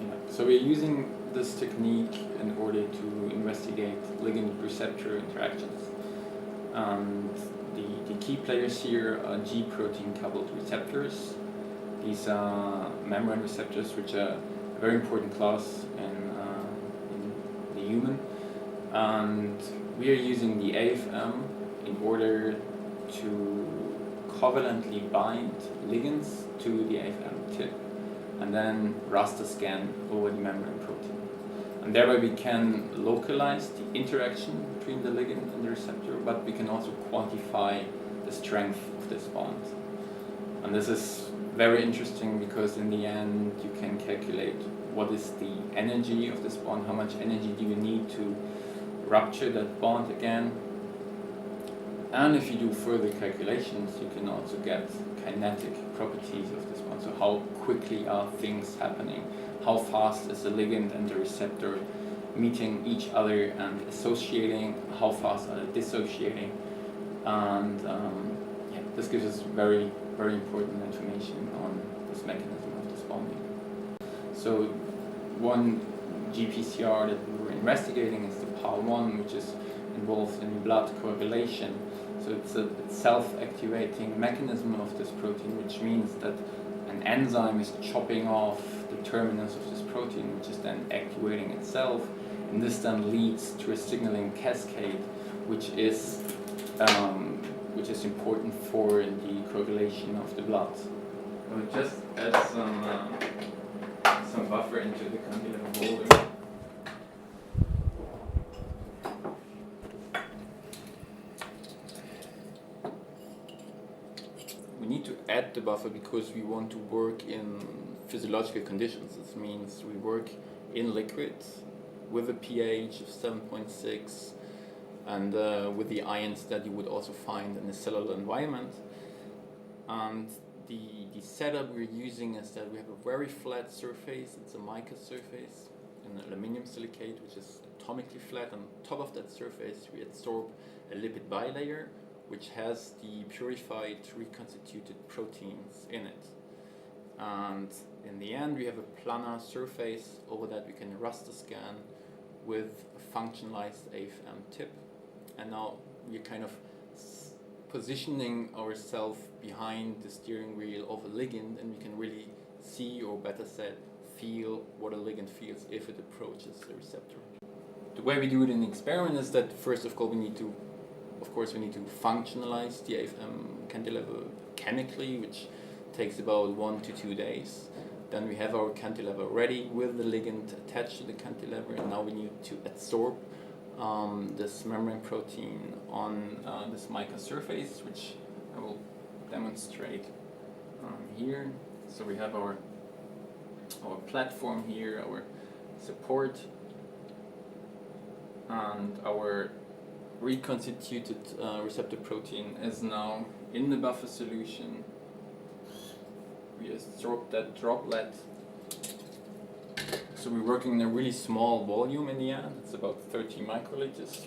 Yeah. So we're using this technique in order to investigate ligand-receptor interactions. And the key players here are G protein-coupled receptors. These are membrane receptors, which are a very important class in the human. And we are using the AFM in order to covalently bind ligands to the AFM tip and then raster scan over the membrane protein. And thereby we can localize the interaction between the ligand and the receptor, but we can also quantify the strength of this bond. And this is very interesting because in the end you can calculate what is the energy of this bond, how much energy do you need to rupture that bond again. And if you do further calculations, you can also get kinetic properties of this bond. So how quickly are things happening? How fast is the ligand and the receptor meeting each other and associating? How fast are they dissociating? And this gives us very, very important information on this mechanism of this bonding. So one GPCR that we were investigating is the PAL1, which is involved in blood coagulation. So it's a self-activating mechanism of this protein, which means that an enzyme is chopping off the terminus of this protein, which is then activating itself, and this then leads to a signaling cascade, which is important for the coagulation of the blood. We'll just add some buffer into the cantilever holder. We need to add the buffer because we want to work in physiological conditions. This means we work in liquids with a pH of 7.6 and with the ions that you would also find in the cellular environment. And the setup we're using is that we have a very flat surface. It's a mica surface, an aluminum silicate, which is atomically flat. On top of that surface, we adsorb a lipid bilayer, which has the purified reconstituted proteins in it. And in the end, we have a planar surface. Over that, we can raster scan with a functionalized AFM tip. And now we're kind of positioning ourselves behind the steering wheel of a ligand, and we can really see, or better said, feel what a ligand feels if it approaches the receptor. The way we do it in the experiment is that first of all we need to functionalize the AFM cantilever chemically, which takes about 1 to 2 days. Then we have our cantilever ready with the ligand attached to the cantilever, and now we need to adsorb this membrane protein on this mica surface, which I will demonstrate here. So we have our platform here, our support, and our reconstituted receptor protein is now in the buffer solution. We adsorb that droplet. So we're working in a really small volume in the end. It's about 30 microliters.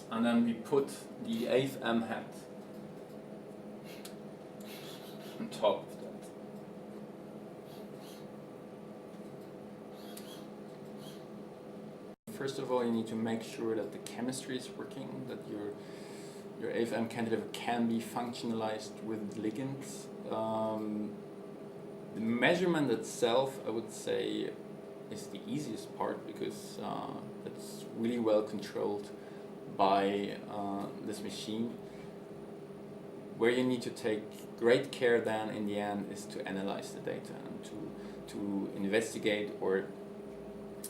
And then we put the AFM hat on top of that. First of all, you need to make sure that the chemistry is working, that your AFM cantilever can be functionalized with ligands. The measurement itself, I would say, is the easiest part because it's really well controlled by this machine. Where you need to take great care then in the end is to analyze the data and to investigate or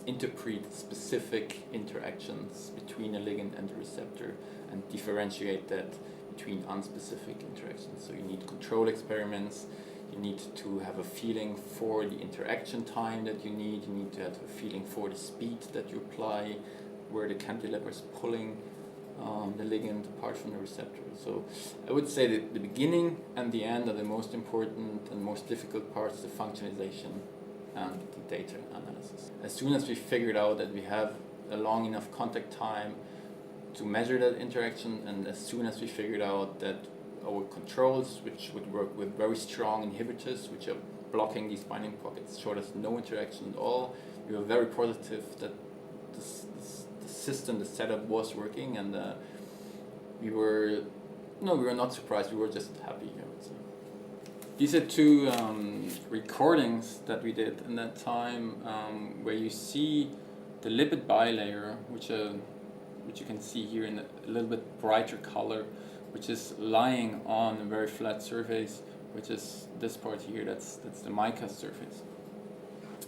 interpret specific interactions between a ligand and a receptor and differentiate that between unspecific interactions. So you need control experiments, you need to have a feeling for the interaction time that you need to have a feeling for the speed that you apply, where the cantilever is pulling the ligand apart from the receptor. So I would say that the beginning and the end are the most important and most difficult parts, the functionalization and the data analysis. As soon as we figured out that we have a long enough contact time to measure that interaction, and as soon as we figured out that our controls, which would work with very strong inhibitors, which are blocking these binding pockets showed us no interaction at all. We were very positive that the system, the setup was working, and we were not surprised. We were just happy, I would say. These are two recordings that we did in that time, where you see the lipid bilayer, which you can see here in a little bit brighter color, which is lying on a very flat surface, which is this part here. That's the mica surface.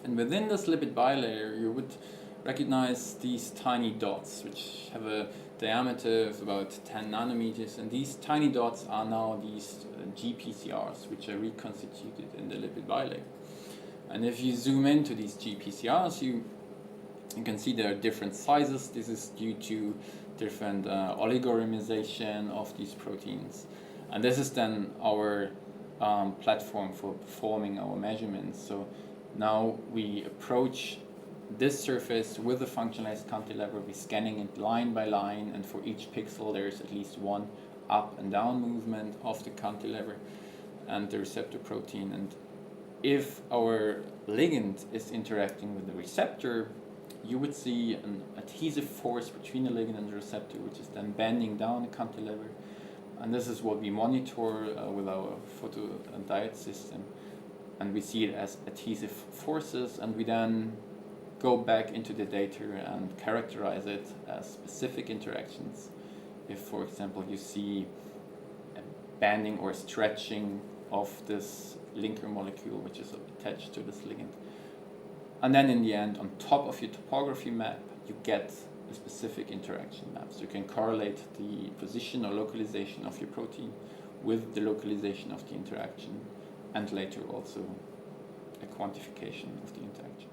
And within this lipid bilayer, you would recognize these tiny dots, which have a diameter of about 10 nanometers, and these tiny dots are now these GPCRs, which are reconstituted in the lipid bilayer. And if you zoom into these GPCRs, you can see there are different sizes. This is due to different oligomerization of these proteins. And this is then our platform for performing our measurements. So now we approach this surface with a functionalized cantilever. We're scanning it line by line, and for each pixel there's at least one up and down movement of the cantilever and the receptor protein. And if our ligand is interacting with the receptor, you would see an adhesive force between the ligand and the receptor, which is then bending down the cantilever. And this is what we monitor with our photodiode system. And we see it as adhesive forces, and we then go back into the data and characterize it as specific interactions. If, for example, you see a bending or stretching of this linker molecule, which is attached to this ligand. And then in the end, on top of your topography map, you get a specific interaction map. So you can correlate the position or localization of your protein with the localization of the interaction, and later also a quantification of the interaction.